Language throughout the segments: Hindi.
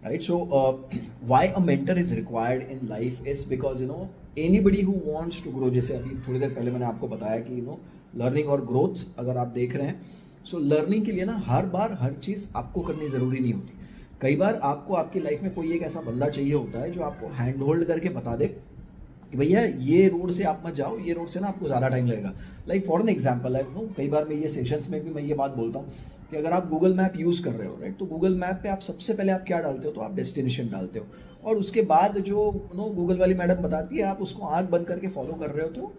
right? So why a mentor is required in life is because anybody who wants to grow, जैसे अभी थोड़ी देर पहले मैंने आपको बताया कि लर्निंग और ग्रोथ अगर आप देख रहे हैं, सो लर्निंग के लिए ना हर बार हर चीज़ आपको करनी ज़रूरी नहीं होती। कई बार आपको आपकी लाइफ में कोई एक ऐसा बंदा चाहिए होता है जो आपको हैंड होल्ड करके बता दे कि भैया ये रोड से आप मत जाओ, ये रोड से ना आपको ज़्यादा टाइम लगेगा। लाइक फॉर एन एग्जाम्पल, कई बार मैं ये सेशंस में भी मैं ये बात बोलता हूँ कि अगर आप गूगल मैप यूज़ कर रहे हो, राइट, तो गूगल मैप पे आप सबसे पहले आप क्या डालते हो, तो आप डेस्टिनेशन डालते हो, और उसके बाद जो गूगल वाली मैडम बताती है आप उसको आँख बंद करके फॉलो कर रहे हो। तो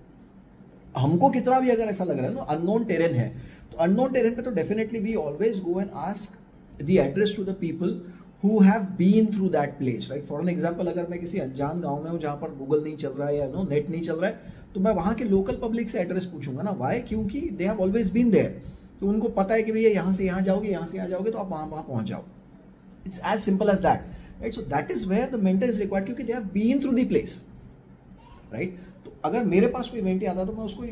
हमको कितना भी अगर ऐसा लग रहा है अननोन टेरेन है, तो अननोन टेरेन पे तो definitely we always go and ask the address to the people who have been through that place, right? For an example, अगर मैं किसी अनजान गांव में हूँ जहाँ पर गूगल नहीं चल रहा है या नेट नहीं चल रहा है, तो मैं वहाँ के लोकल पब्लिक से एड्रेस पूछूंगा ना। वाई? क्योंकि they have always been there, तो उनको पता है कि भैया यहाँ से यहाँ जाओगे, यहाँ से यहाँ जाओगे तो आप वहाँ पहुँच जाओ। It's as simple as that, right? So that is where the mentor is required, क्योंकि they have been through the place, right? तो अगर मेरे पास कोई इवेंट आता तो मैं उसको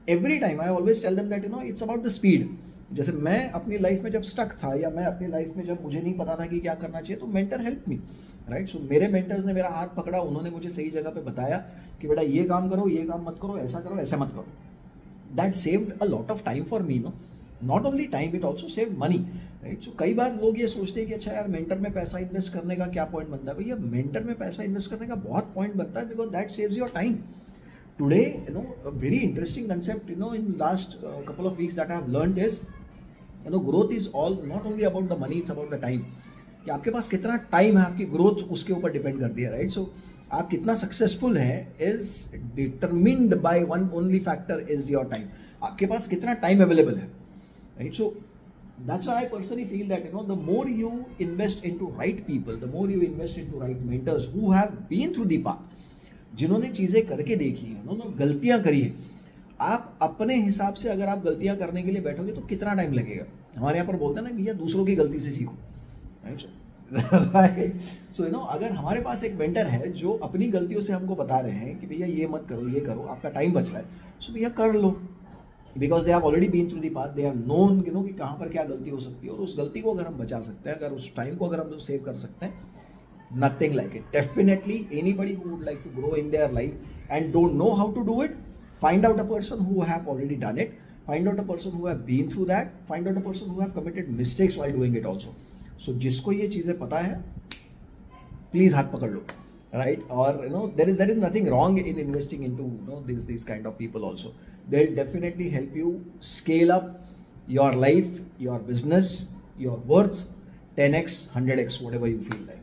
every time I always tell them that it's about the speed. जैसे मैं अपनी लाइफ में जब स्टक था, या मैं अपनी लाइफ में जब मुझे नहीं पता था कि क्या करना चाहिए, तो मेंटर हेल्प मी, राइट? सो मेरे मेंटर्स ने मेरा हाथ पकड़ा, उन्होंने मुझे सही जगह पे बताया कि बेटा ये काम करो, ये काम मत करो, ऐसा करो, ऐसा मत करो। That saved a lot of time for me, not only time, it also saved money, right? So कई बार लोग ये सोचते हैं कि अच्छा यार मेंटर में पैसा इन्वेस्ट करने का क्या पॉइंट बनता है। भैया मेंटर में पैसा इन्वेस्ट करने का बहुत पॉइंट बनता है, because that saves your time. Today, a very interesting concept, in last couple of weeks that I have learned is, growth is all not only about the money, it's about the time. कि आपके पास कितना टाइम है, आपकी ग्रोथ उसके ऊपर डिपेंड करती है, राइट? सो आप कितना सक्सेसफुल है is determined by one only factor is your time. आपके पास कितना टाइम अवेलेबल है, right? So that's why I personally feel that the more you invest into right people, the more you invest into right mentors who have been through the path, जिन्होंने चीज़ें करके देखी हैं, उन्होंने गलतियां करी है। आप अपने हिसाब से अगर आप गलतियां करने के लिए बैठोगे तो कितना टाइम लगेगा? हमारे यहाँ पर बोलते हैं ना भैया दूसरों की गलती से सीखो, राइट? सो अगर हमारे पास एक मेंटर है जो अपनी गलतियों से हमको बता रहे हैं कि भैया ये मत करो, ये करो, आपका टाइम बच रहा है, सो भैया कर लो, because they have already been through the path, they have known कि कहाँ पर क्या गलती हो सकती है, और उस गलती को अगर हम बचा सकते हैं, अगर उस टाइम को अगर हम सेव कर सकते हैं, nothing like it. Definitely anybody who would like to grow in their life and don't know how to do it, find out a person who have already done it, find out a person who have been through that, find out a person who have committed mistakes while doing it also. So जिसको ये चीज़ें पता है प्लीज हाथ पकड़ लो, right? Or there is nothing wrong in investing into these kind of people also. They'll definitely help you scale up your life, your business, your worth 10x, 100x, whatever you feel like.